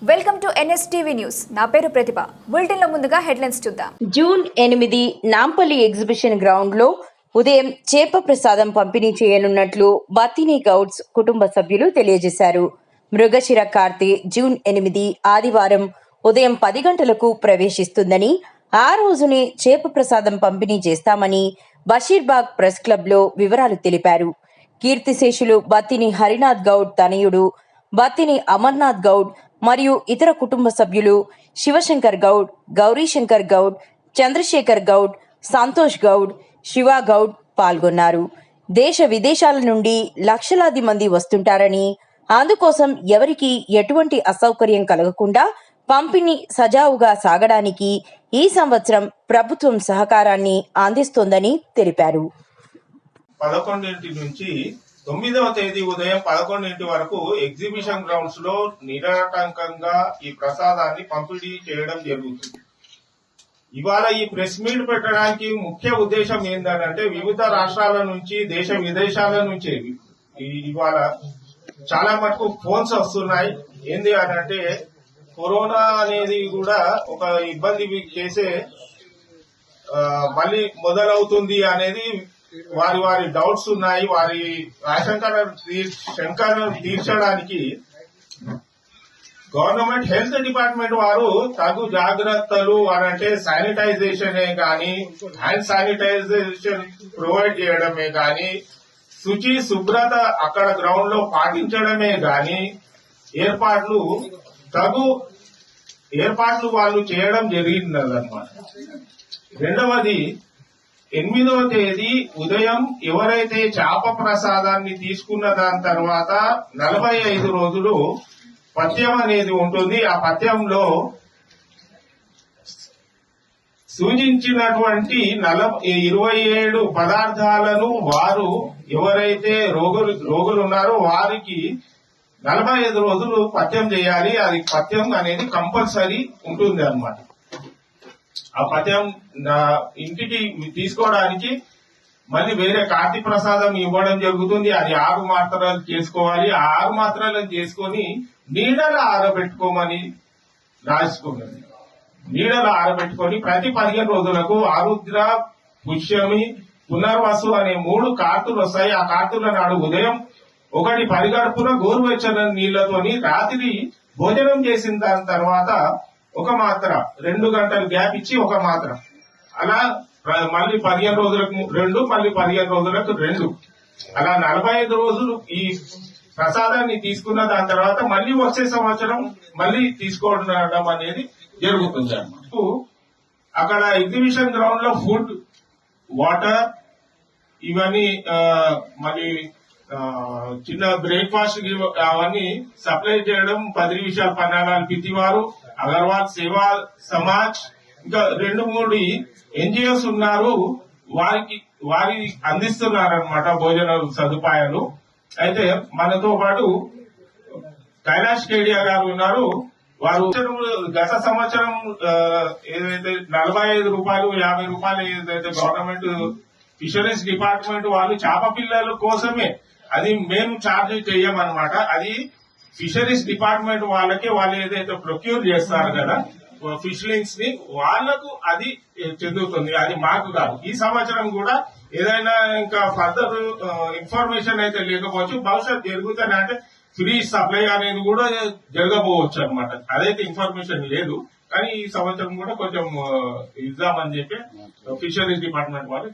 Welcome to NSTV news. నా పేరు ప్రతిభ. Bulletin లో ముందుగా హెడ్లైన్స్ చూద్దాం. జూన్ 8 నాంపల్లి ఎగ్జిబిషన్ గ్రౌండ్ లో ఉదయం చేప ప్రసాదం పంపిణీ చేయనున్నట్లు బత్తిని గౌడ్స్ కుటుంబ సభ్యులు తెలియజేశారు. మృగశిర కార్తె జూన్ 8 ఆదివారం ఉదయం 10 గంటలకు ప్రవేశిస్తుందని, ఆ రోజునే చేప ప్రసాదం పంపిణీ చేస్తామని బషీర్బాగ్ ప్రెస్ క్లబ్ లో వివరాలు తెలిపారు. కీర్తిశేషులు బత్తిని హరినాథ్ గౌడ్ తనయుడు బత్తిని అమర్నాథ్ గౌడ్ మరియు ఇతర కుటుంబ సభ్యులు శివశంకర్ గౌడ్, గౌరీశంకర్ గౌడ్, చంద్రశేఖర్ గౌడ్, సంతోష్ గౌడ్, శివ గౌడ్ పాల్గొన్నారు. దేశ విదేశాల నుండి లక్షలాది మంది వస్తుంటారని, అందుకోసం ఎవరికి ఎటువంటి అసౌకర్యం కలగకుండా పంపిణీ సజావుగా సాగడానికి ఈ సంవత్సరం ప్రభుత్వం సహకారాన్ని అందిస్తోందని తెలిపారు. 11 నుంచి 9వ తేదీ ఉదయం 11 వరకు ఎగ్జిబిషన్ గ్రౌండ్స్ లో నిరాటంకంగా ఈ ప్రసాదాన్ని పంపిణీ చేయడం జరుగుతుంది. ఇవాళ ఈ ప్రెస్ మీట్ పెట్టడానికి ముఖ్య ఉద్దేశం ఏంటంటే, వివిధ రాష్ట్రాల నుంచి దేశ విదేశాల నుంచి ఇవాళ చాలా మటుకు ఫోన్స్ వస్తున్నాయి. ఏంది అని అంటే, కరోనా అనేది కూడా ఒక ఇబ్బంది చేసే మళ్ళీ మొదలవుతుంది అనేది వారి వారి డౌట్స్ ఉన్నాయి. వారి శంకరను తీర్చడానికి గవర్నమెంట్ హెల్త్ డిపార్ట్మెంట్ వారు తగు జాగ్రత్తలు అనంటే శానిటైజేషనే గాని, హ్యాండ్ శానిటైజేషన్ ప్రొవైడ్ చేయడమే గాని, శుభ్రత అక్కడ గ్రౌండ్ లో పాటించడమే గాని తగు ఏర్పాట్లు వాళ్ళు చేయడం జరిగిందన్నమాట. రెండవది, 8వ తేదీ ఉదయం ఎవరైతే చేప ప్రసాదాన్ని తీసుకున్న దాని తర్వాత 45 రోజులు పథ్యం అనేది ఉంటుంది. ఆ పథ్యంలో సూచించినటువంటి 27 పదార్థాలను వారు ఎవరైతే రోగులు ఉన్నారో వారికి 45 రోజులు పథ్యం చేయాలి. అది పథ్యం అనేది కంపల్సరీ ఉంటుంది అన్నమాట. ఆ పథ్యం ఇంటికి తీసుకోవడానికి మళ్ళీ వేరే కార్తీ ప్రసాదం ఇవ్వడం జరుగుతుంది. అది 6 మాత్రలు చేసుకోవాలి. ఆ 6 మాత్రలను చేసుకుని నీడలు ఆరబెట్టుకోమని రాసుకోవాలి. నీడలు ఆరబెట్టుకొని ప్రతి 15 రోజులకు ఆరుద్ర, పుష్యమి, పునర్వసు అనే 3 కార్తులు వస్తాయి. ఆ కార్తుల నాడు ఉదయం ఒకటి పరిగడుపున గోరువెచ్చని నీళ్లతోని, రాత్రి భోజనం చేసిన దాని తర్వాత ఒక మాత్ర, 2 గంటలు గ్యాప్ ఇచ్చి ఒక మాత్ర, అలా మళ్ళీ 15 రోజులకు 2, మళ్ళీ 15 రోజులకు 2, అలా 45 రోజులు ఈ ప్రసాదాన్ని తీసుకున్న దాని తర్వాత మళ్ళీ వచ్చే సంవత్సరం మళ్ళీ తీసుకోవడం అనేది జరుగుతుంది అన్నమాట. అక్కడ ఎగ్జిబిషన్ గ్రౌండ్ లో ఫుడ్, వాటర్ ఇవన్నీ మళ్ళీ చిన్న బ్రేక్ఫాస్ట్ అవన్నీ సప్లై చేయడం 10 నిమిషాల పన్నాగాలు పితివారు, అగర్వాల్ సేవా సమాజ్, ఇంకా 2-3 ఎన్జిఓస్ ఉన్నారు. వారి అందిస్తున్నారనమాట భోజన సదుపాయాలు. అయితే మనతో పాటు కైలాష్ కేడియా గారు ఉన్నారు. వారు గత సంవత్సరం ఏదైతే 45 రూపాయలు 50 రూపాయలు ఏదైతే గవర్నమెంట్ ఫిషరీస్ డిపార్ట్మెంట్ వాళ్ళు చేప పిల్లల కోసమే, అది మేము ఛార్జ్ చెయ్యమన్నమాట. అది ఫిషరీస్ డిపార్ట్మెంట్ వాళ్ళకి, వాళ్ళు ఏదైతే ప్రొక్యూర్ చేస్తారు కదా ఫిష్లింగ్స్ ని, వాళ్లకు అది చెందుతుంది, అది మాకు కాదు. ఈ సంవత్సరం కూడా ఏదైనా ఇంకా ఫర్దర్ ఇన్ఫర్మేషన్ అయితే లేకపోవచ్చు, భవిష్యత్ జరుగుతానే అంటే ఫ్రీ సప్లై అనేది కూడా జరగబోవచ్చు అనమాట. అదైతే ఇన్ఫర్మేషన్ లేదు, కానీ ఈ సంవత్సరం కూడా కొంచెం ఇద్దామని చెప్పి ఫిషరీస్ డిపార్ట్మెంట్ వాళ్ళు